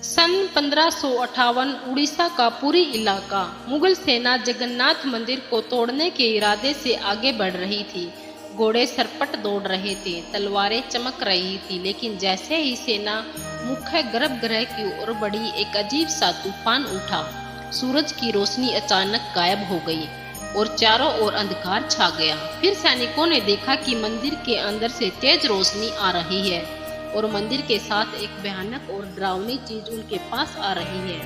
सन 1558 उड़ीसा का पूरी इलाका मुगल सेना जगन्नाथ मंदिर को तोड़ने के इरादे से आगे बढ़ रही थी। घोड़े सरपट दौड़ रहे थे, तलवारें चमक रही थी, लेकिन जैसे ही सेना मुख्य गर्भगृह की ओर बढ़ी, एक अजीब सा तूफान उठा। सूरज की रोशनी अचानक गायब हो गई और चारों ओर अंधकार छा गया। फिर सैनिकों ने देखा कि मंदिर के अंदर से तेज रोशनी आ रही है और मंदिर के साथ एक भयानक और डरावनी चीज उनके पास आ रही है।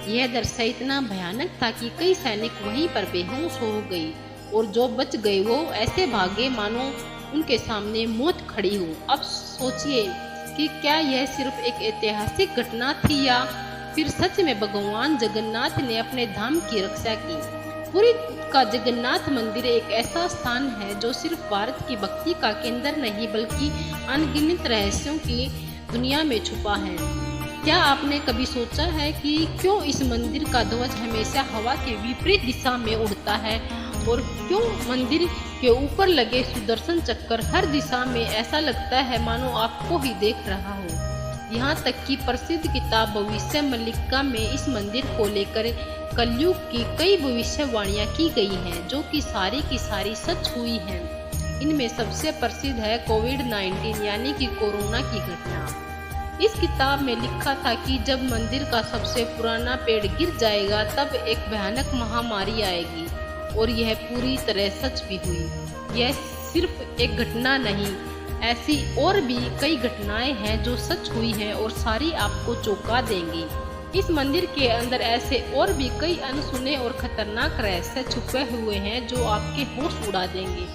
यह दृश्य इतना भयानक था कि कई सैनिक वहीं पर बेहोश हो गए और जो बच गए वो ऐसे भागे मानो उनके सामने मौत खड़ी हो। अब सोचिए कि क्या यह सिर्फ एक ऐतिहासिक घटना थी या फिर सच में भगवान जगन्नाथ ने अपने धाम की रक्षा की। पुरी का जगन्नाथ मंदिर एक ऐसा स्थान है जो सिर्फ भारत की भक्ति का केंद्र नहीं बल्कि अनगिनत रहस्यों की दुनिया में छुपा है। क्या आपने कभी सोचा है कि क्यों इस मंदिर का ध्वज हमेशा हवा के विपरीत दिशा में उड़ता है और क्यों मंदिर के ऊपर लगे सुदर्शन चक्र हर दिशा में ऐसा लगता है मानो आपको ही देख रहा हो। यहाँ तक कि प्रसिद्ध किताब भविष्य मल्लिका में इस मंदिर को लेकर कलयुग की कई भविष्यवाणियां की गई हैं, जो कि सारी की सारी सच हुई हैं। इनमें सबसे प्रसिद्ध है कोविड-19 यानी कि कोरोना की घटना। इस किताब में लिखा था कि जब मंदिर का सबसे पुराना पेड़ गिर जाएगा तब एक भयानक महामारी आएगी, और यह पूरी तरह सच भी हुई। यह सिर्फ एक घटना नहीं, ऐसी और भी कई घटनाएं हैं जो सच हुई हैं और सारी आपको चौंका देंगी। इस मंदिर के अंदर ऐसे और भी कई अनसुने और खतरनाक रहस्य छुपे हुए हैं जो आपके होश उड़ा देंगे।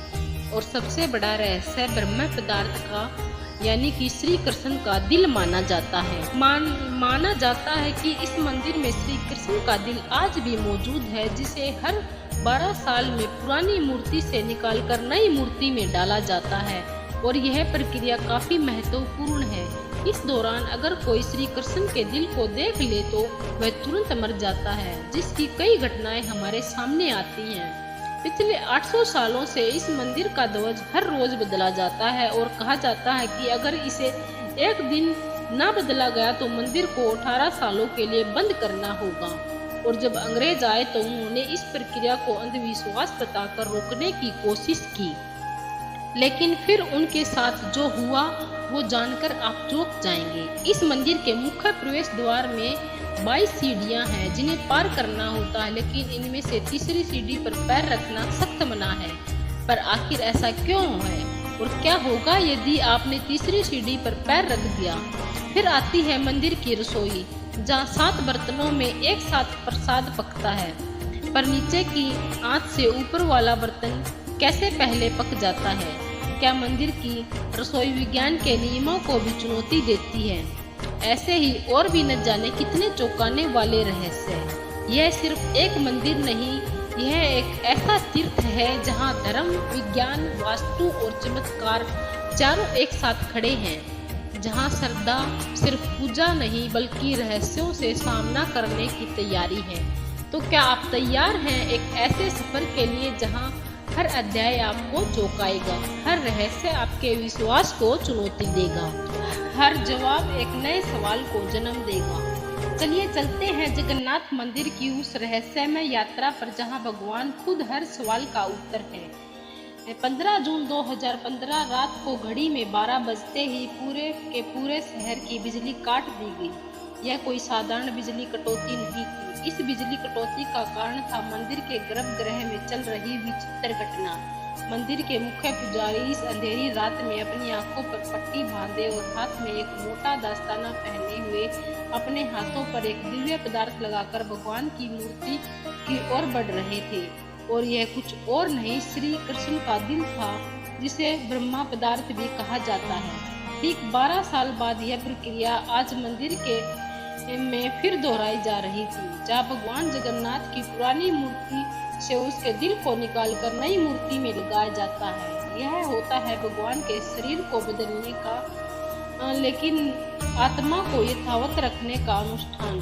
और सबसे बड़ा रहस्य ब्रह्म पदार्थ का यानी कि श्री कृष्ण का दिल माना जाता है। माना जाता है कि इस मंदिर में श्री कृष्ण का दिल आज भी मौजूद है, जिसे हर 12 साल में पुरानी मूर्ति से निकालकर नई मूर्ति में डाला जाता है, और यह प्रक्रिया काफी महत्वपूर्ण है। इस दौरान अगर कोई श्री कृष्ण के दिल को देख ले तो वह तुरंत मर जाता है, जिसकी कई घटनाएं हमारे सामने आती हैं। पिछले 800 सालों से इस मंदिर का ध्वज हर रोज बदला जाता है और कहा जाता है कि अगर इसे एक दिन न बदला गया तो मंदिर को 18 सालों के लिए बंद करना होगा। और जब अंग्रेज आए तो उन्होंने इस प्रक्रिया को अंधविश्वास बताकर रोकने की कोशिश की, लेकिन फिर उनके साथ जो हुआ वो जानकर आप चौंक जाएंगे। इस मंदिर के मुख्य प्रवेश द्वार में 22 सीढ़ियां हैं जिन्हें पार करना होता है, लेकिन इनमें से तीसरी सीढ़ी पर पैर रखना सख्त मना है। पर आखिर ऐसा क्यों है और क्या होगा यदि आपने तीसरी सीढ़ी पर पैर रख दिया? फिर आती है मंदिर की रसोई, जहाँ 7 बर्तनों में एक साथ प्रसाद पकता है, पर नीचे की आंच से ऊपर वाला बर्तन कैसे पहले पक जाता है? क्या मंदिर की रसोई विज्ञान के नियमों को भी चुनौती देती है? ऐसे ही और भी न जाने कितने चौंकाने वाले रहस्य हैं। यह सिर्फ एक मंदिर नहीं, यह एक ऐसा तीर्थ है जहां धर्म, विज्ञान, वास्तु और चमत्कार चारों एक साथ खड़े हैं, जहां श्रद्धा सिर्फ पूजा नहीं बल्कि रहस्यों से सामना करने की तैयारी है। तो क्या आप तैयार हैं एक ऐसे सफर के लिए जहां हर अध्याय आपको चौंकाएगा, हर रहस्य आपके विश्वास को चुनौती देगा, हर जवाब एक नए सवाल को जन्म देगा? चलिए चलते हैं जगन्नाथ मंदिर की उस रहस्यमय यात्रा पर जहां भगवान खुद हर सवाल का उत्तर है। 15 जून 2015 रात को घड़ी में 12 बजते ही पूरे के पूरे शहर की बिजली काट दी गई। यह कोई साधारण बिजली कटौती नहीं थी। इस बिजली कटौती का कारण था मंदिर के गर्भगृह में चल रही विचित्र घटना। मंदिर के मुख्य पुजारी इस अंधेरी रात में अपनी आंखों पर पट्टी बांधे और हाथ में एक मोटा दस्ताना पहने हुए अपने हाथों पर एक दिव्य पदार्थ लगाकर भगवान की मूर्ति की ओर बढ़ रहे थे। और यह कुछ और नहीं, श्री कृष्ण का दिल था, जिसे ब्रह्मा पदार्थ भी कहा जाता है। ठीक 12 साल बाद यह प्रक्रिया आज मंदिर के में फिर दोहराई जा रही थी, जहाँ भगवान जगन्नाथ की पुरानी मूर्ति से उसके दिल को निकालकर नई मूर्ति में लगाया जाता है। यह होता है भगवान के शरीर को बदलने का लेकिन आत्मा को यथावत रखने का अनुष्ठान।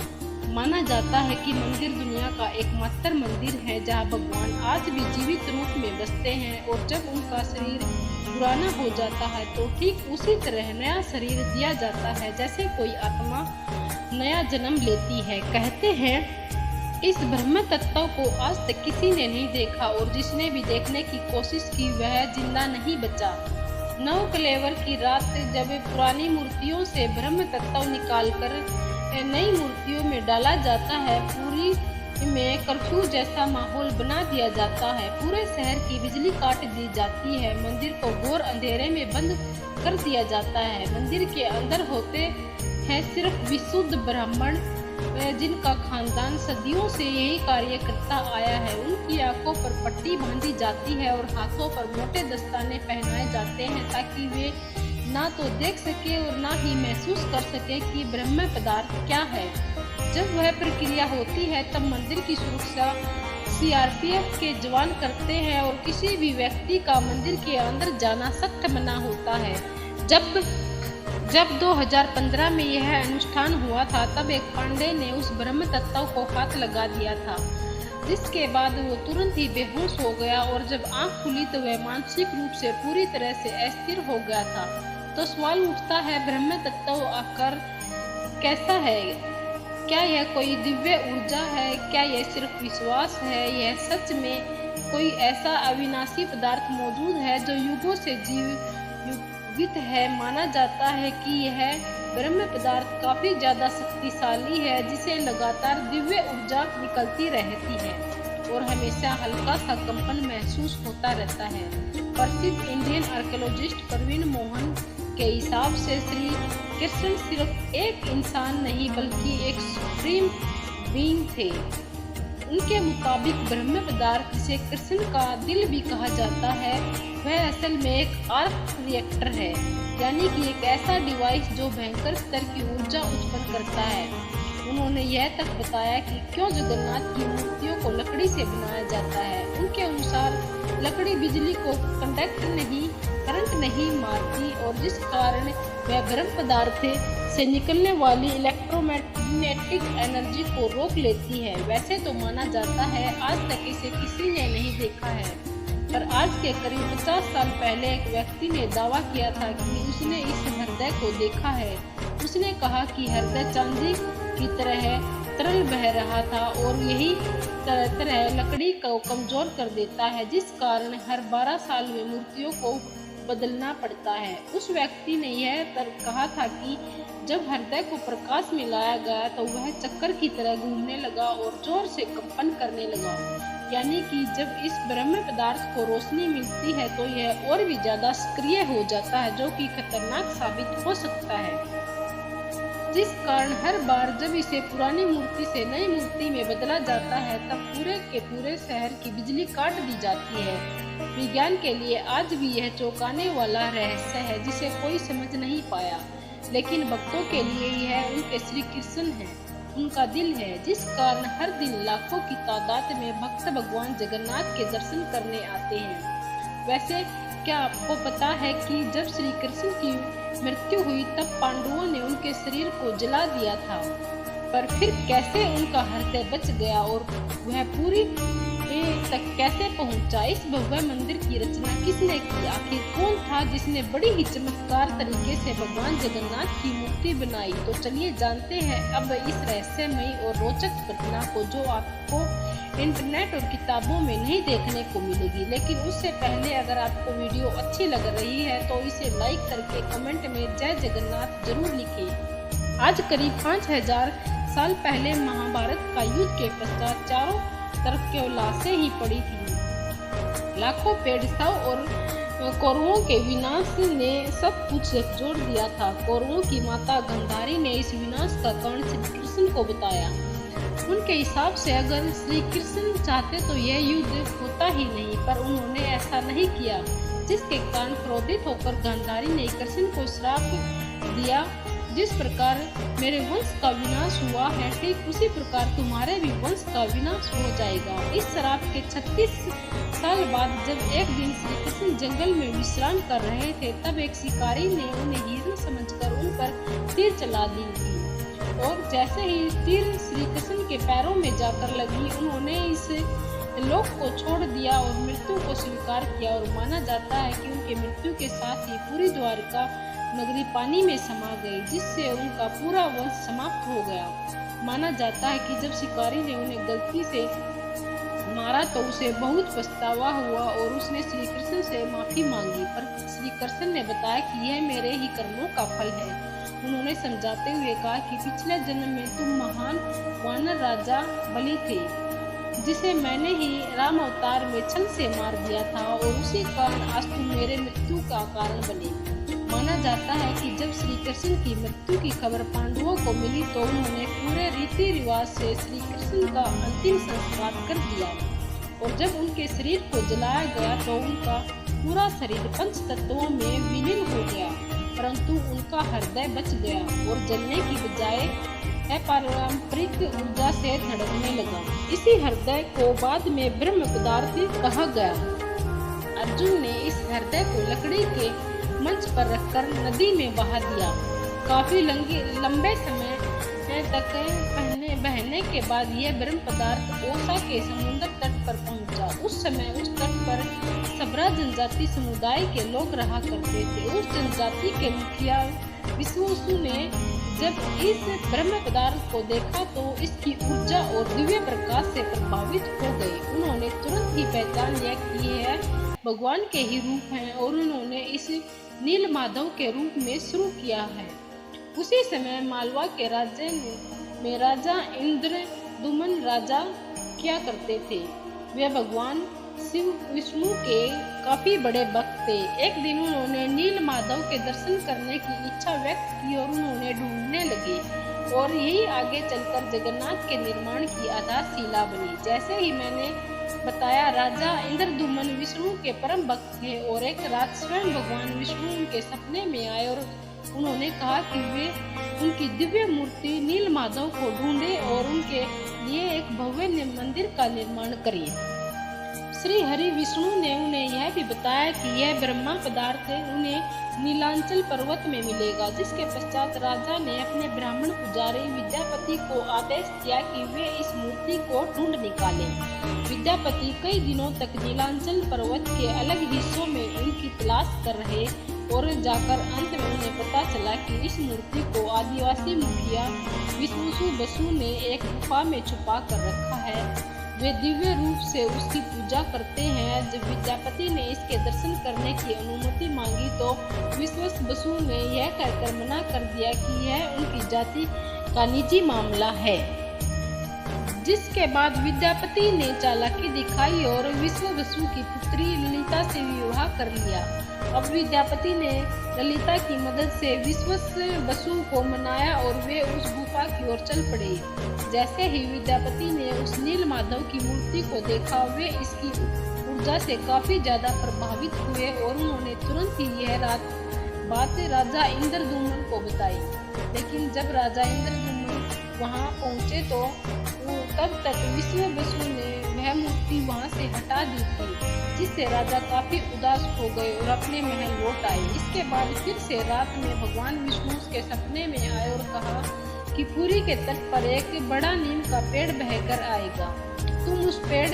माना जाता है कि मंदिर दुनिया का एकमात्र मंदिर है जहाँ भगवान आज भी जीवित रूप में बसते हैं, और जब उनका शरीर पुराना हो जाता है तो ठीक उसी तरह नया शरीर दिया जाता है जैसे कोई आत्मा नया जन्म लेती है। कहते हैं इस ब्रह्म तत्व को आज तक किसी ने नहीं देखा और जिसने भी देखने की कोशिश की वह जिंदा नहीं बचा। नवकलेवर की रात जब पुरानी मूर्तियों से ब्रह्म तत्व निकालकर नई मूर्तियों में डाला जाता है, पूरी में कर्फ्यू जैसा माहौल बना दिया जाता है। पूरे शहर की बिजली काट दी जाती है। मंदिर को घोर अंधेरे में बंद कर दिया जाता है। मंदिर के अंदर होते हैं सिर्फ विशुद्ध ब्राह्मण, जिनका खानदान सदियों से यही कार्य करता आया है। उनकी आंखों पर पट्टी बांधी जाती है और हाथों पर मोटे दस्ताने पहनाए जाते हैं ताकि वे ना तो देख सके और ना ही महसूस कर सके कि ब्रह्म पदार्थ क्या है। जब वह प्रक्रिया होती है तब मंदिर की सुरक्षा सीआरपीएफ के जवान करते हैं और किसी भी व्यक्ति का मंदिर के अंदर जाना सख्त मना होता है। जब 2015 में यह अनुष्ठान हुआ था तब एक पांडे ने उस ब्रह्म तत्व को हाथ लगा दिया था, जिसके बाद वो तुरंत ही बेहोश हो गया और जब आंख खुली तो वह मानसिक रूप से पूरी तरह से अस्थिर हो गया था। तो सवाल उठता है, ब्रह्म तत्व आकर कैसा है? क्या यह कोई दिव्य ऊर्जा है? क्या यह सिर्फ विश्वास है? यह सच में कोई ऐसा अविनाशी पदार्थ मौजूद है जो युगों से जीवित है? माना जाता है कि यह ब्रह्म पदार्थ काफी ज्यादा शक्तिशाली है, जिसे लगातार दिव्य ऊर्जा निकलती रहती है और हमेशा हल्का सा कंपन महसूस होता रहता है। प्रसिद्ध इंडियन आर्कियोलॉजिस्ट प्रवीण मोहन के हिसाब से श्री कृष्ण सिर्फ एक इंसान नहीं बल्कि एक सुप्रीम बीइंग थे। उनके मुताबिक ब्रह्म पदार्थ, जिसे कृष्ण का दिल भी कहा जाता है, वह असल में एक आर्क रिएक्टर है, यानी कि एक ऐसा डिवाइस जो भयंकर स्तर की ऊर्जा उत्पन्न करता है। उन्होंने यह तक बताया कि क्यों जगन्नाथ की मूर्तियों को लकड़ी से बनाया जाता है। उनके अनुसार लकड़ी बिजली को करंट नहीं मारती और जिस कारण वह ब्रह्म पदार्थ से निकलने वाली इलेक्ट्रोमैग्नेटिक एनर्जी को रोक लेती है। वैसे तो माना जाता है आज तक इसे किसी ने नहीं देखा है, पर आज के करीब 50 साल पहले एक व्यक्ति ने दावा किया था कि उसने इस हृदय को देखा है। उसने कहा कि हृदय चांदी की तरह तरल बह रहा था और यही तरह लकड़ी को कमजोर कर देता है, जिस कारण हर 12 साल में मूर्तियों को बदलना पड़ता है। उस व्यक्ति ने यह तर्क कहा था कि जब हृदय को प्रकाश में लाया गया तो वह चक्कर की तरह घूमने लगा और जोर से कंपन करने लगा, यानी कि जब इस ब्रह्म पदार्थ को रोशनी मिलती है तो यह और भी ज्यादा सक्रिय हो जाता है, जो कि खतरनाक साबित हो सकता है। जिस कारण हर बार जब इसे पुरानी मूर्ति से नई मूर्ति में बदला जाता है तब पूरे के पूरे शहर की बिजली काट दी जाती है। विज्ञान के लिए आज भी यह चौंकाने वाला रहस्य है जिसे कोई समझ नहीं पाया, लेकिन भक्तों के लिए यह उनके श्री कृष्ण है, उनका दिल है, जिस कारण हर दिन लाखों की तादाद में भक्त भगवान जगन्नाथ के दर्शन करने आते हैं। वैसे क्या आपको पता है कि जब श्री कृष्ण की मृत्यु हुई तब पांडवों ने उनके शरीर को जला दिया था, पर फिर कैसे उनका हृदय बच गया और वह पूरी तक कैसे पहुंचा? इस भव्य मंदिर की रचना किसने की? आखिर कौन था जिसने बड़ी ही चमत्कार तरीके से भगवान जगन्नाथ की मूर्ति बनाई? तो चलिए जानते हैं अब इस रहस्यमयी और रोचक घटना को, जो आपको इंटरनेट और किताबों में नहीं देखने को मिलेगी। लेकिन उससे पहले अगर आपको वीडियो अच्छी लग रही है तो इसे लाइक करके कमेंट में जय जगन्नाथ जरूर लिखें। आज करीब 5000 साल पहले महाभारत का युद्ध के पश्चात चारों तरफ केवल लाशें ही पड़ी थी। लाखों पेड़ शव और कौरवों के विनाश ने सब कुछ झकझोर दिया था। कौरवों की माता गांधारी ने इस विनाश का कारण श्री कृष्ण को बताया। उनके हिसाब से अगर श्री कृष्ण चाहते तो यह युद्ध होता ही नहीं, पर उन्होंने ऐसा नहीं किया, जिसके कारण क्रोधित होकर गांधारी ने कृष्ण को श्राप दिया, जिस प्रकार मेरे वंश का विनाश हुआ है ठीक उसी प्रकार तुम्हारे भी वंश का विनाश हो जाएगा। इस श्राप के 36 साल बाद जब एक दिन श्री कृष्ण जंगल में विश्राम कर रहे थे तब एक शिकारी ने उन्हें हिरण समझकर उन पर तीर चला दी थी, और जैसे ही तीर श्री कृष्ण के पैरों में जाकर लगी उन्होंने इस लोक को छोड़ दिया और मृत्यु को स्वीकार किया। और माना जाता है कि उनके मृत्यु के साथ ही पूरी द्वारिका नगरी पानी में समा गई, जिससे उनका पूरा वंश समाप्त हो गया। माना जाता है कि जब शिकारी ने उन्हें गलती से मारा तो उसे बहुत पछतावा हुआ और उसने श्री कृष्ण से माफी मांगी, पर श्री कृष्ण ने बताया कि यह मेरे ही कर्मों का फल है। उन्होंने समझाते हुए कहा कि पिछले जन्म में तुम महान वानर राजा बलि थे, जिसे मैंने ही राम अवतार में छल से मार दिया था, और उसी कारण आज तुम मेरे मृत्यु का कारण बने। माना जाता है कि जब श्री कृष्ण की मृत्यु की खबर पांडवों को मिली तो उन्होंने पूरे रीति रिवाज से श्री कृष्ण का अंतिम संस्कार कर दिया, और जब उनके शरीर को जलाया गया तो उनका पूरा शरीर पंच तत्वों में विलीन हो गया, परंतु उनका हृदय बच गया और जलने की बजाय अपारंपरिक ऊर्जा से धड़कने लगा। इसी हृदय को बाद में ब्रह्म पदार्थ कहा गया। अर्जुन ने इस हृदय को लकड़ी के मंच पर रखकर नदी में बहा दिया। काफी लंबे समय तक बहने के बाद यह ब्रह्म पदार्थ ओसा के समुद्र तट पर पहुंचा। उस समय उस तट पर सबरा जनजाति समुदाय के लोग रहा करते थे। उस जनजाति के मुखिया विश्वसु ने जब इस ब्रह्म पदार्थ को देखा तो इसकी ऊर्जा और दिव्य प्रकाश से प्रभावित हो गए। उन्होंने तुरंत ही पहचान लिया कि यह भगवान के ही रूप हैं, और उन्होंने इस नील माधव के रूप में शुरू किया है। उसी समय मालवा के राज्य में राजा इंद्रदुमन राजा क्या करते थे। वे भगवान शिव विष्णु के काफी बड़े भक्त थे। एक दिन उन्होंने नील माधव के दर्शन करने की इच्छा व्यक्त की और उन्होंने ढूंढने लगे, और यही आगे चलकर जगन्नाथ के निर्माण की आधारशिला बनी। जैसे ही मैंने बताया, राजा इंद्रदुमन विष्णु के परम भक्त थे, और एक रात स्वयं भगवान विष्णु उनके सपने में आए और उन्होंने कहा कि वे उनकी दिव्य मूर्ति नील माधव को ढूंढे और उनके लिए एक भव्य मंदिर का निर्माण करें। श्री हरि विष्णु ने उन्हें यह भी बताया कि यह ब्रह्मा पदार्थ उन्हें नीलांचल पर्वत में मिलेगा। जिसके पश्चात राजा ने अपने ब्राह्मण पुजारी विद्यापति को आदेश दिया कि वे इस मूर्ति को ढूंढ निकालें। विद्यापति कई दिनों तक नीलांचल पर्वत के अलग हिस्सों में इनकी तलाश कर रहे, और जाकर अंत में उन्हें पता चला कि इस मूर्ति को आदिवासी मुखिया विश्वसु बसु ने एक गुफा में छुपा कर रखा है। वे दिव्य रूप से उसकी पूजा करते हैं। जब विद्यापति ने इसके दर्शन करने की अनुमति मांगी तो विश्वस बसु ने यह कहकर मना कर दिया कि यह उनकी जाति का निजी मामला है। जिसके बाद विद्यापति ने चालाकी दिखाई और विश्व बसु की पुत्री ललिता से विवाह कर लिया। अब विद्यापति ने ललिता की मदद से विश्वस बसु को मनाया और वे उस गुफा की ओर चल पड़े। जैसे ही विद्यापति ने उस नील माधव की मूर्ति को देखा, वे इसकी ऊर्जा से काफी ज्यादा प्रभावित हुए, और उन्होंने तुरंत ही यह बात राजा इंद्रदुमन को बताई। लेकिन जब राजा इंद्रदुमन वहां पहुंचे तो तब तक विश्व बसु ने वह मूर्ति वहां से हटा दी थी, जिससे राजा काफी उदास हो गए और अपने महल लौट आए। इसके बाद फिर से रात में भगवान विष्णु उसके सपने में आए और कहा कि पुरी के तट पर एक बड़ा नीम का पेड़ बहकर आएगा। तुम उस पेड़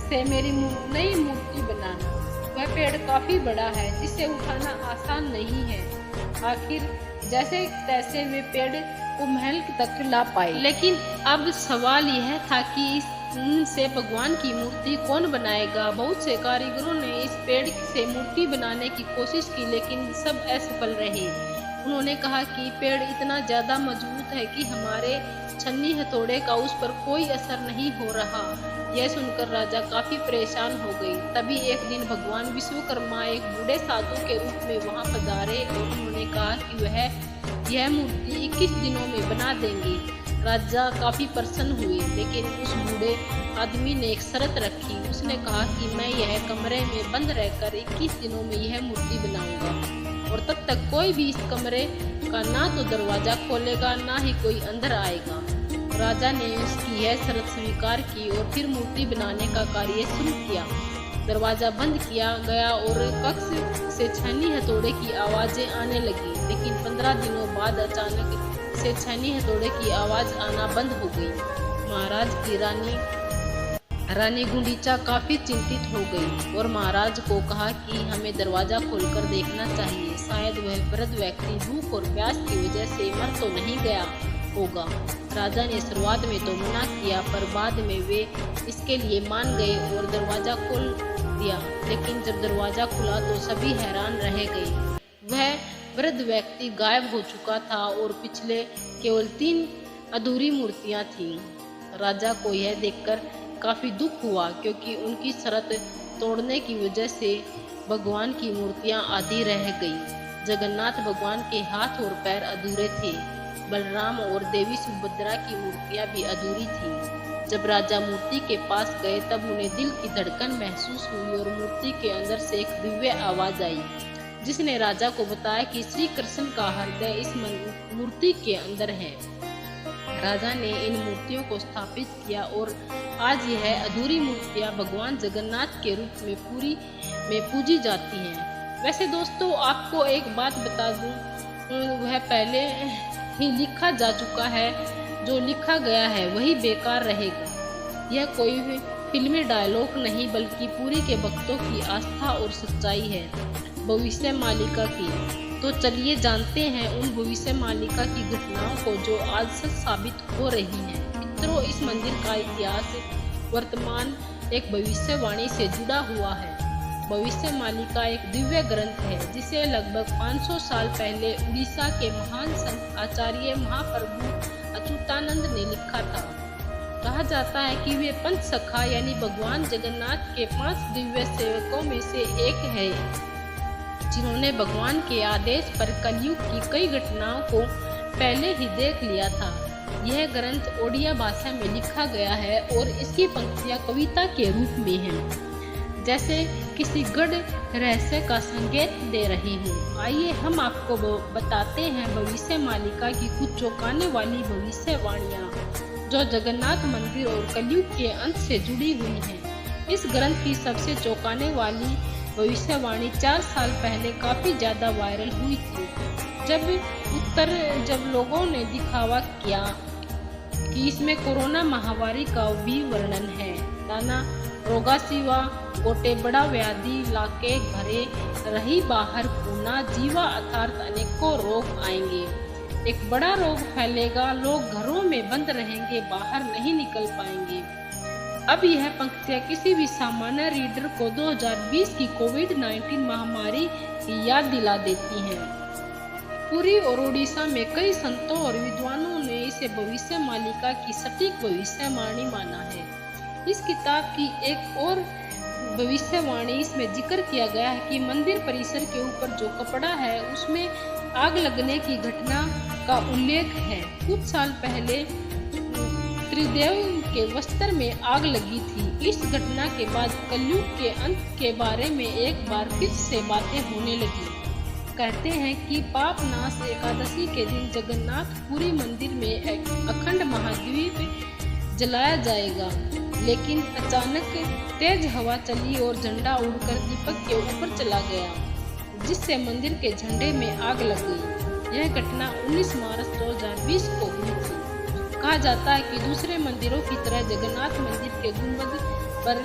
से मेरी नई मूर्ति बनाना। वह पेड़ काफी बड़ा है, जिसे उठाना आसान नहीं है। आखिर जैसे तैसे वे पेड़ को महल तक ला पाए। लेकिन अब सवाल यह था कि इनसे भगवान की मूर्ति कौन बनाएगा। बहुत से कारीगरों ने इस पेड़ से मूर्ति बनाने की कोशिश की, लेकिन सब असफल रहे। उन्होंने कहा कि पेड़ इतना ज्यादा मजबूत है कि हमारे छन्नी हथौड़े का उस पर कोई असर नहीं हो रहा। यह सुनकर राजा काफी परेशान हो गई। तभी एक दिन भगवान विश्वकर्मा एक बूढ़े साधु के रूप में वहां पधारे और उन्होंने कहा कि वह यह मूर्ति 21 दिनों में बना देंगे। राजा काफी प्रसन्न हुए, लेकिन उस बूढ़े आदमी ने एक शर्त रखी। उसने कहा कि मैं यह कमरे में बंद रहकर 21 दिनों में यह मूर्ति बनाऊंगा, और तब तक कोई भी इस कमरे का ना तो दरवाजा खोलेगा, ना ही कोई अंदर आएगा। राजा ने उसकी यह शर्त स्वीकार की और फिर मूर्ति बनाने का कार्य शुरू किया। दरवाजा बंद किया गया और कक्ष से छेनी हथौड़े की आवाजें आने लगी, लेकिन 15 दिनों बाद अचानक से छेनी हथौड़े की आवाज आना बंद हो गई। महाराज की रानी गुंडीचा काफी चिंतित हो गई और महाराज को कहा कि हमें दरवाजा खोलकर देखना चाहिए। शायद वह वृद्ध व्यक्ति भूख और प्यास की वजह से मर तो नहीं गया होगा। राजा ने शुरुआत में तो मना किया, पर बाद में वे इसके लिए मान गए और दरवाजा खोल दिया। लेकिन जब दरवाजा खुला तो सभी हैरान रह गए। वह वृद्ध व्यक्ति गायब हो चुका था और पिछले केवल 3 अधूरी मूर्तियां थीं। राजा को यह देखकर काफी दुख हुआ, क्योंकि उनकी शर्त तोड़ने की वजह से भगवान की मूर्तियां आधी रह गई। जगन्नाथ भगवान के हाथ और पैर अधूरे थे। बलराम और देवी सुभद्रा की मूर्तियां भी अधूरी थीं। जब राजा मूर्ति के पास गए तब उन्हें दिल की धड़कन महसूस हुई और मूर्ति के अंदर से एक दिव्य आवाज आई, जिसने राजा को बताया कि श्री कृष्ण का हृदय इस मूर्ति के अंदर है। राजा ने इन मूर्तियों को स्थापित किया और आज यह अधूरी मूर्तियां भगवान जगन्नाथ के रूप में पूजी जाती हैं। वैसे दोस्तों, आपको एक बात बता दूं, वह पहले ही लिखा जा चुका है। जो लिखा गया है वही बेकार रहेगा। यह कोई फिल्मी डायलॉग नहीं, बल्कि पूरी के भक्तों की आस्था और सच्चाई है, भविष्य मालिका की। तो चलिए जानते हैं उन भविष्य मालिका की घटनाओं को जो आज सच साबित हो रही हैं। मित्रों, इस मंदिर का इतिहास वर्तमान एक भविष्यवाणी से जुड़ा हुआ है। भविष्य मालिका एक दिव्य ग्रंथ है जिसे लगभग 500 साल पहले उड़ीसा के महान संत आचार्य महाप्रभु अच्युतानंद ने लिखा था। कहा जाता है कि वे पंच सखा यानी भगवान जगन्नाथ के 5 दिव्य सेवकों में से एक है, जिन्होंने भगवान के आदेश पर कलयुग की कई घटनाओं को पहले ही देख लिया था। यह ग्रंथ ओडिया भाषा में लिखा गया है और इसकी पंक्तियां कविता के रूप में हैं, जैसे किसी गढ़ रहस्य का संकेत दे रही हूँ। आइए हम आपको बताते हैं भविष्य मालिका की कुछ चौंकाने वाली भविष्यवाणियाँ जो जगन्नाथ मंदिर और कलयुग के अंत से जुड़ी हुई हैं। इस ग्रंथ की सबसे चौंकाने वाली भविष्यवाणी 4 साल पहले काफी ज्यादा वायरल हुई थी, जब लोगों ने दिखावा किया कि इसमें कोरोना महामारी का भी वर्णन है। नाना रोगा सिवा गोटे बड़ा व्याधि लाके घरे रही बाहर पूना जीवा अर्थात अनेकों रोग आएंगे। एक बड़ा रोग फैलेगा, लोग घरों में बंद रहेंगे, बाहर नहीं निकल पाएंगे। अब यह पंक्तियां किसी भी सामान्य रीडर को 2020 की कोविड-19 महामारी की याद दिला देती हैं। पुरी और उड़ीसा में कई संतों और विद्वानों ने इसे भविष्य मालिका की सटीक भविष्यवाणी माना है। इस किताब की एक और भविष्यवाणी इसमें जिक्र किया गया है कि मंदिर परिसर के ऊपर जो कपड़ा है उसमें आग लगने की घटना का उल्लेख है। कुछ साल पहले त्रिदेव के वस्त्र में आग लगी थी। इस घटना के बाद कलयुग के अंत के बारे में एक बार फिर से बातें होने लगी। कहते हैं कि पाप नाश एकादशी के दिन जगन्नाथपुरी मंदिर में अखंड महाद्वीप जलाया जाएगा, लेकिन अचानक तेज हवा चली और झंडा उड़कर दीपक के ऊपर चला गया, जिससे मंदिर के झंडे में आग लग गई। यह घटना 19 मार्च 2020 को हुई थी। कहा जाता है कि दूसरे मंदिरों की तरह जगन्नाथ मंदिर के गुंबद पर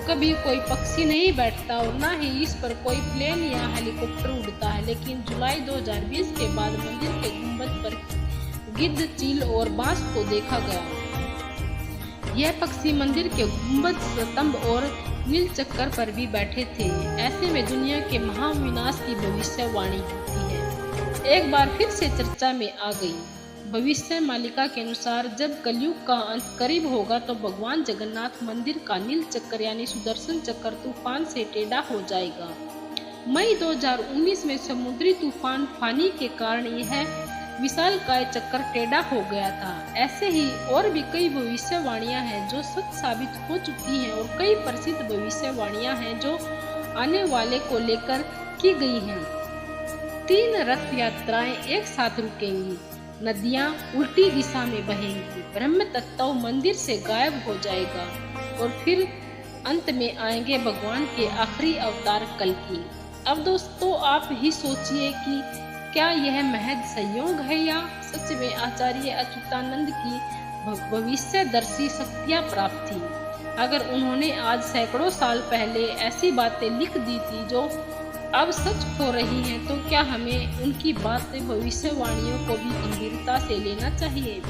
कभी कोई पक्षी नहीं बैठता और न ही इस पर कोई प्लेन या हेलीकॉप्टर उड़ता है, लेकिन जुलाई 2020 के बाद मंदिर के गुंबद पर गिद्ध, चील और बांस को देखा गया। यह पक्षी मंदिर के गुंबद, स्तंभ और नील चक्कर पर भी बैठे थे। ऐसे में दुनिया के महाविनाश की भविष्यवाणी होती है एक बार फिर से चर्चा में आ गई। भविष्य मालिका के अनुसार जब कलयुग का अंत करीब होगा तो भगवान जगन्नाथ मंदिर का नील चक्कर यानी सुदर्शन चक्र तूफान से टेढ़ा हो जाएगा। मई 2019 में समुद्री तूफान फानी के कारण यह विशालकाय चक्कर टेढ़ा हो गया था। ऐसे ही और भी कई भविष्यवाणियां हैं जो सच साबित हो चुकी हैं और कई प्रसिद्ध भविष्यवाणियां हैं जो आने वाले को लेकर की गई हैं। 3 रथ यात्राएं एक साथ रुकेंगी, नदियां उल्टी दिशा में बहेंगी, ब्रह्म तत्व मंदिर से गायब हो जाएगा और फिर अंत में आएंगे भगवान के आखिरी अवतार कल्कि। अब दोस्तों आप ही सोचिए कि क्या यह महज संयोग है या सच में आचार्य अच्युतानंद की भविष्यदर्शी शक्तियां प्राप्त थी। अगर उन्होंने आज सैकड़ों साल पहले ऐसी बातें लिख दी थी जो अब सच हो रही हैं, तो क्या हमें उनकी बातें भविष्यवाणियों को भी गंभीरता से लेना चाहिए।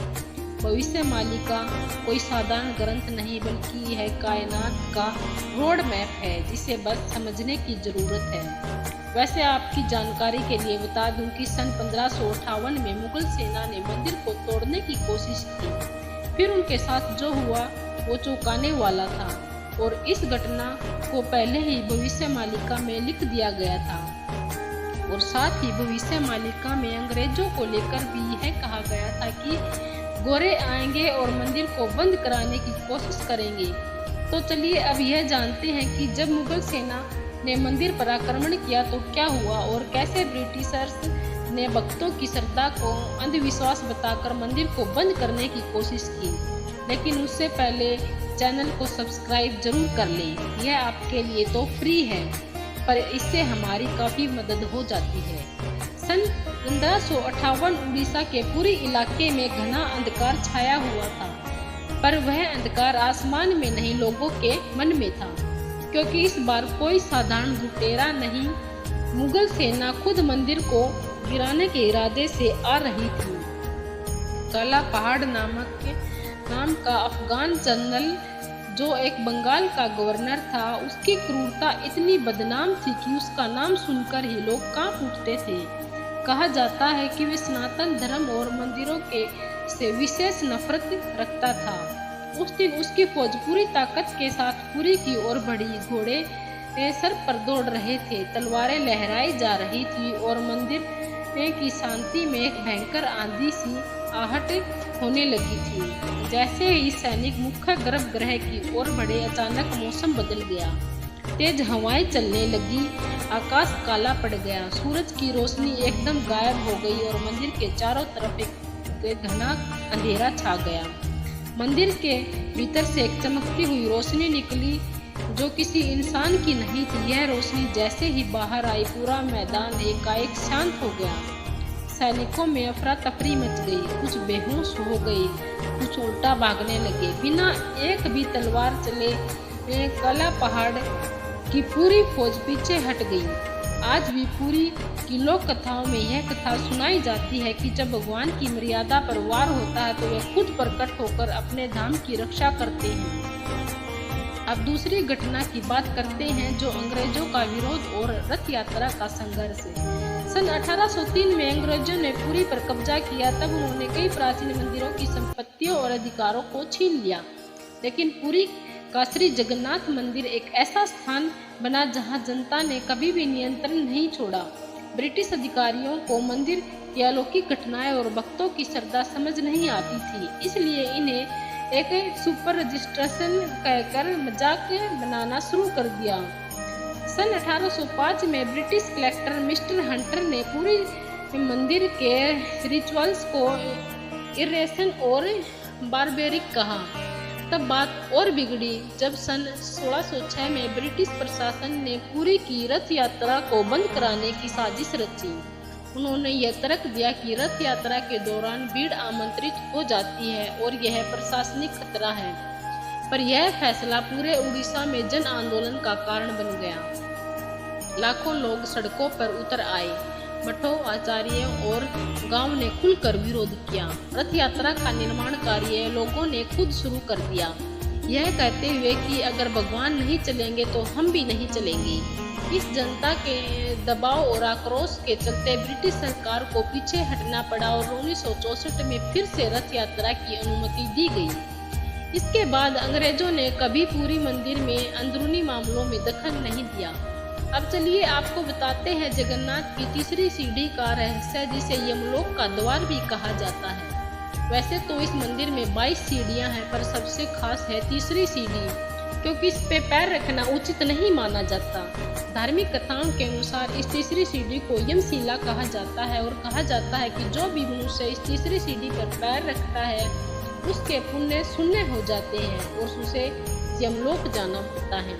भविष्यवाणी का कोई साधारण ग्रंथ नहीं, बल्कि यह कायनात का रोड मैप है जिसे बस समझने की जरूरत है। वैसे आपकी जानकारी के लिए बता दूं कि सन 1558 में मुगल सेना ने मंदिर को तोड़ने की कोशिश की। फिर उनके साथ जो हुआ वो चौंकाने वाला था और इस घटना को पहले ही भविष्यवाणी में लिख दिया गया था। और साथ ही भविष्यवाणी में अंग्रेजों को लेकर भी यह कहा गया था कि गोरे आएंगे और मंदिर को बंद कराने की कोशिश करेंगे। तो चलिए अब यह जानते हैं कि जब मुगल सेना ने मंदिर पर आक्रमण किया तो क्या हुआ और कैसे ब्रिटिशर्स ने भक्तों की श्रद्धा को अंधविश्वास बताकर मंदिर को बंद करने की कोशिश की। लेकिन उससे पहले चैनल को सब्सक्राइब जरूर कर लें, यह आपके लिए तो फ्री है, पर इससे हमारी काफी मदद हो जाती है। सन 1558 उड़ीसा के पूरे इलाके में घना अंधकार छाया हुआ था, पर वह अंधकार आसमान में नहीं लोगों के मन में था, क्योंकि इस बार कोई साधारण लुटेरा नहीं, मुगल सेना खुद मंदिर को गिराने के इरादे से आ रही थी। काला पहाड़ नाम का अफगान जनरल, जो एक बंगाल का गवर्नर था, उसकी क्रूरता इतनी बदनाम थी कि उसका नाम सुनकर ही लोग कांप उठते थे। कहा जाता है कि वह सनातन धर्म और मंदिरों के से विशेष नफरत रखता था। उस दिन उसकी फौज पूरी ताकत के साथ पुरी की ओर बढ़ी। घोड़े सर पर दौड़ रहे थे, तलवारें लहराई जा रही थी और मंदिर की शांति में एक भयंकर आंधी सी आहट होने लगी थी। जैसे ही सैनिक मुख्य गर्भगृह की ओर बढ़े, अचानक मौसम बदल गया। तेज हवाएं चलने लगी, आकाश काला पड़ गया, सूरज की रोशनी एकदम गायब हो गई और मंदिर के चारों तरफ एक घना अंधेरा छा गया। मंदिर के भीतर से एक चमकती हुई रोशनी निकली जो किसी इंसान की नहीं थी। यह रोशनी जैसे ही बाहर आई, पूरा मैदान एकाएक शांत हो गया। सैनिकों में अफरा तफरी मच गई, कुछ बेहोश हो गए, कुछ उल्टा भागने लगे। बिना एक भी तलवार चले काला पहाड़ की पूरी फौज पीछे हट गई। आज भी पूरी की लोक कथाओं में यह कथा सुनाई जाती है कि जब भगवान की मर्यादा पर वार होता है तो वे खुद प्रकट होकर अपने धाम की रक्षा करते हैं। अब दूसरी घटना की बात करते हैं, जो अंग्रेजों का विरोध और रथ यात्रा का संघर्ष है। सन 1803 में अंग्रेजों ने पुरी पर कब्जा किया। तब उन्होंने कई प्राचीन मंदिरों की संपत्तियों और अधिकारों को छीन लिया, लेकिन पुरी का श्री जगन्नाथ मंदिर एक ऐसा स्थान बना जहां जनता ने कभी भी नियंत्रण नहीं छोड़ा। ब्रिटिश अधिकारियों को मंदिर की अलौकिक घटनाएं और भक्तों की श्रद्धा समझ नहीं आती थी, इसलिए इन्हें एक सुपर रजिस्ट्रेशन कहकर मजाक बनाना शुरू कर दिया। सन 1805 में ब्रिटिश कलेक्टर मिस्टर हंटर ने पूरी मंदिर के रिचुअल्स को इरेशन और बारबेरिक कहा। तब बात और बिगड़ी जब सन 1606 में ब्रिटिश प्रशासन ने पुरी की रथ यात्रा को बंद कराने की साजिश रची। उन्होंने यह तर्क दिया कि रथ यात्रा के दौरान भीड़ आमंत्रित हो जाती है और यह प्रशासनिक खतरा है, पर यह फैसला पूरे उड़ीसा में जन आंदोलन का कारण बन गया। लाखों लोग सड़कों पर उतर आए। मठों, आचार्यों और गांव ने खुलकर विरोध किया। रथ यात्रा का निर्माण कार्य लोगों ने खुद शुरू कर दिया, यह कहते हुए कि अगर भगवान नहीं चलेंगे तो हम भी नहीं चलेंगे। इस जनता के दबाव और आक्रोश के चलते ब्रिटिश सरकार को पीछे हटना पड़ा और 1964 में फिर से रथ यात्रा की अनुमति दी गई। इसके बाद अंग्रेजों ने कभी पुरी मंदिर में अंदरूनी मामलों में दखल नहीं दिया। अब चलिए आपको बताते हैं जगन्नाथ की तीसरी सीढ़ी का रहस्य, जिसे यमलोक का द्वार भी कहा जाता है। वैसे तो इस मंदिर में 22 सीढ़ियां हैं, पर सबसे खास है तीसरी सीढ़ी, क्योंकि इस पे पैर रखना उचित नहीं माना जाता। धार्मिक कथाओं के अनुसार इस तीसरी सीढ़ी को यमशिला कहा जाता है और कहा जाता है कि जो भी मनुष्य इस तीसरी सीढ़ी पर पैर रखता है उसके पुण्य शून्य हो जाते हैं और उसे यमलोक जाना पड़ता है।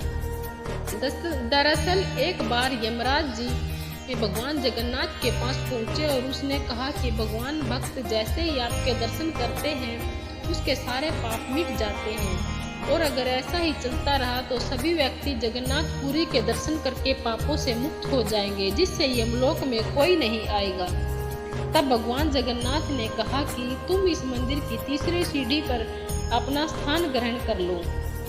दरअसल एक बार यमराज जी भगवान जगन्नाथ के पास पहुंचे और उसने कहा कि भगवान, भक्त जैसे ही आपके दर्शन करते हैं उसके सारे पाप मिट जाते हैं, और अगर ऐसा ही चलता रहा तो सभी व्यक्ति जगन्नाथपुरी के दर्शन करके पापों से मुक्त हो जाएंगे, जिससे यमलोक में कोई नहीं आएगा। तब भगवान जगन्नाथ ने कहा कि तुम इस मंदिर की तीसरी सीढ़ी पर अपना स्थान ग्रहण कर लो,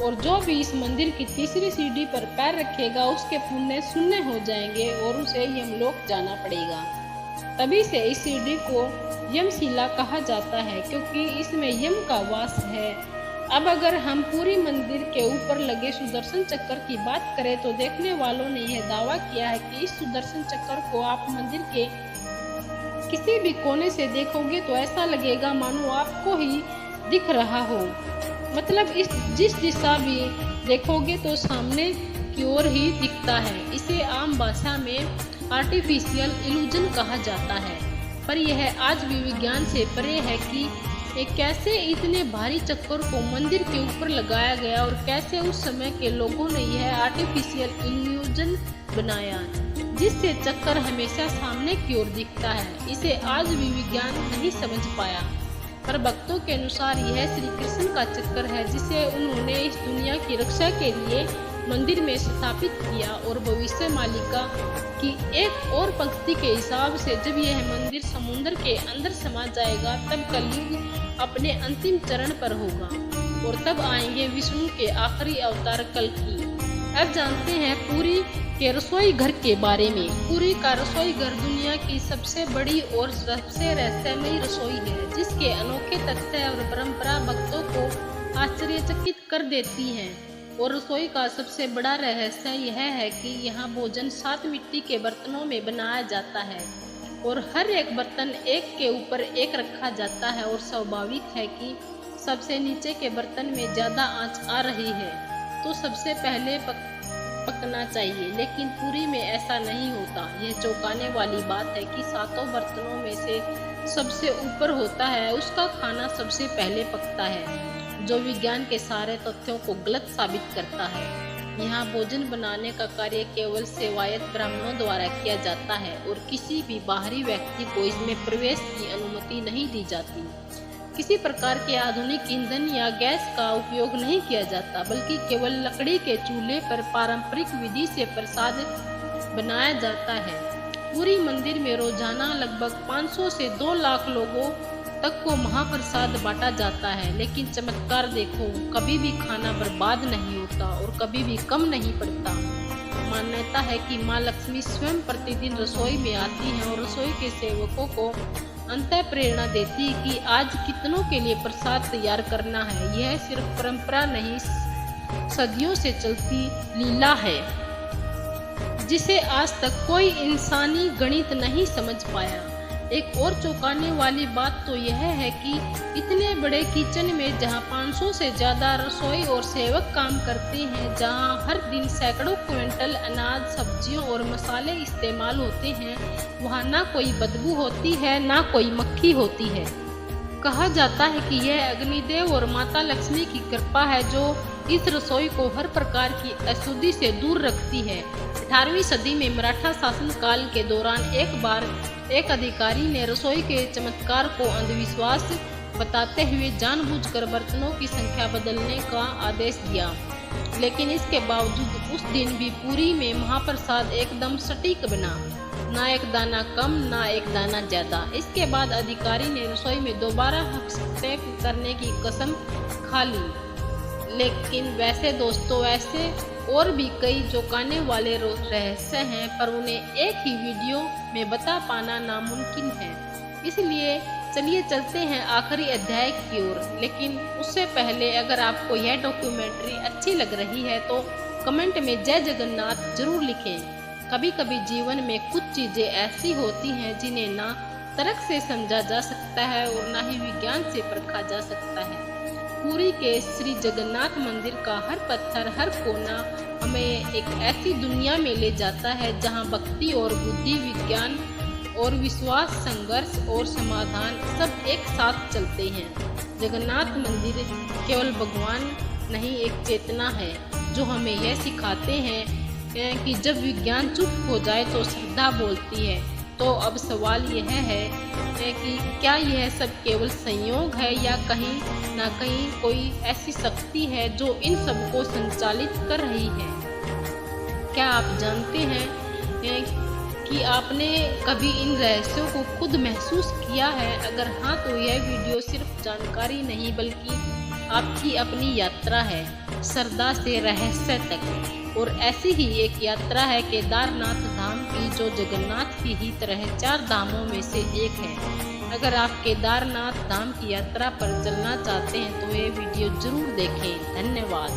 और जो भी इस मंदिर की तीसरी सीढ़ी पर पैर रखेगा उसके पुण्य शून्य हो जाएंगे और उसे यमलोक जाना पड़ेगा। तभी से इस सीढ़ी को यमशिला कहा जाता है, क्योंकि इसमें यम का वास है। अब अगर हम पूरी मंदिर के ऊपर लगे सुदर्शन चक्र की बात करें तो देखने वालों ने यह दावा किया है कि इस सुदर्शन चक्र को आप मंदिर के किसी भी कोने से देखोगे तो ऐसा लगेगा मानो आपको ही दिख रहा हो। मतलब जिस दिशा भी देखोगे तो सामने की ओर ही दिखता है। इसे आम भाषा में आर्टिफिशियल इल्यूजन कहा जाता है, पर यह आज भी विज्ञान से परे है कि कैसे इतने भारी चक्कर को मंदिर के ऊपर लगाया गया और कैसे उस समय के लोगों ने यह आर्टिफिशियल इल्यूजन बनाया जिससे चक्कर हमेशा सामने की ओर दिखता है। इसे आज भी विज्ञान नहीं समझ पाया, पर भक्तों के अनुसार यह श्री कृष्ण का चक्कर है जिसे उन्होंने इस दुनिया की रक्षा के लिए मंदिर में स्थापित किया। और भविष्य मालिका की एक और पंक्ति के हिसाब से जब यह मंदिर समुद्र के अंदर समा जाएगा तब कलयुग अपने अंतिम चरण पर होगा और तब आएंगे विष्णु के आखिरी अवतार कल्कि। अब जानते हैं पुरी के रसोई घर के बारे में। पुरी का रसोई घर दुनिया की सबसे बड़ी और सबसे रहस्यमयी रसोई है, जिसके अनोखे तथ्य और परंपरा भक्तों को आश्चर्यचकित कर देती है। और रसोई का सबसे बड़ा रहस्य यह है कि यहाँ भोजन 7 मिट्टी के बर्तनों में बनाया जाता है और हर एक बर्तन एक के ऊपर एक रखा जाता है। और स्वाभाविक है कि सबसे नीचे के बर्तन में ज्यादा आंच आ रही है तो सबसे पहले पकना चाहिए, लेकिन पूरी में ऐसा नहीं होता। यह चौंकाने वाली बात है कि 7 बर्तनों में से सबसे ऊपर होता है उसका खाना सबसे पहले पकता है, जो विज्ञान के सारे तथ्यों को गलत साबित करता है। यहाँ भोजन बनाने का कार्य केवल सेवायत ब्राह्मणों द्वारा किया जाता है और किसी भी बाहरी व्यक्ति को इसमें प्रवेश की अनुमति नहीं दी जाती। किसी प्रकार के आधुनिक ईंधन या गैस का उपयोग नहीं किया जाता, बल्कि केवल लकड़ी के चूल्हे पर पारंपरिक विधि से प्रसाद बनाया जाता है। पूरी मंदिर में रोजाना लगभग 500 से 2 लाख लोगों तक को महाप्रसाद बांटा जाता है। लेकिन चमत्कार देखो, कभी भी खाना बर्बाद नहीं होता और कभी भी कम नहीं पड़ता। मान्यता है कि माँ लक्ष्मी स्वयं प्रतिदिन रसोई में आती हैं और रसोई के सेवकों को अंतः प्रेरणा देती है कि आज कितनों के लिए प्रसाद तैयार करना है। यह सिर्फ परंपरा नहीं, सदियों से चलती लीला है जिसे आज तक कोई इंसानी गणित नहीं समझ पाया। एक और चौंकाने वाली बात तो यह है कि इतने बड़े किचन में जहां 500 से ज्यादा रसोई और सेवक काम करते हैं, जहां हर दिन सैकड़ों क्विंटल अनाज, सब्जियों और मसाले इस्तेमाल होते हैं, वहां ना कोई बदबू होती है ना कोई मक्खी होती है। कहा जाता है कि यह अग्निदेव और माता लक्ष्मी की कृपा है जो इस रसोई को हर प्रकार की अशुद्धि से दूर रखती है। 18वीं सदी में मराठा शासनकाल के दौरान एक बार एक अधिकारी ने रसोई के चमत्कार को अंधविश्वास बताते हुए जानबूझकर बर्तनों की संख्या बदलने का आदेश दिया, लेकिन इसके बावजूद उस दिन भी पूरी में महाप्रसाद एकदम सटीक बना, ना एक दाना कम ना एक दाना ज्यादा। इसके बाद अधिकारी ने रसोई में दोबारा हस्तक्षेप करने की कसम खा ली। लेकिन वैसे दोस्तों, ऐसे और भी कई चौंकाने वाले रहस्य हैं, पर उन्हें एक ही वीडियो में बता पाना नामुमकिन है। इसलिए चलिए चलते हैं आखिरी अध्याय की ओर। लेकिन उससे पहले अगर आपको यह डॉक्यूमेंट्री अच्छी लग रही है तो कमेंट में जय जगन्नाथ जरूर लिखें। कभी कभी जीवन में कुछ चीजें ऐसी होती हैं जिन्हें ना तर्क से समझा जा सकता है और ना ही विज्ञान से परखा जा सकता है। पुरी के श्री जगन्नाथ मंदिर का हर पत्थर, हर कोना हमें एक ऐसी दुनिया में ले जाता है जहां भक्ति और बुद्धि, विज्ञान और विश्वास, संघर्ष और समाधान सब एक साथ चलते हैं। जगन्नाथ मंदिर केवल भगवान नहीं, एक चेतना है जो हमें यह सिखाते हैं कि जब विज्ञान चुप हो जाए तो श्रद्धा बोलती है। तो अब सवाल यह है कि क्या यह सब केवल संयोग है या कहीं ना कहीं कोई ऐसी शक्ति है जो इन सबको संचालित कर रही है? क्या आप जानते हैं कि आपने कभी इन रहस्यों को खुद महसूस किया है? अगर हाँ तो यह वीडियो सिर्फ जानकारी नहीं बल्कि आपकी अपनी यात्रा है श्रद्धा से रहस्य तक। और ऐसी ही एक यात्रा है केदारनाथ धाम की, जो जगन्नाथ की ही तरह 4 धामों में से एक है। अगर आप केदारनाथ धाम की यात्रा पर चलना चाहते हैं तो ये वीडियो जरूर देखें। धन्यवाद।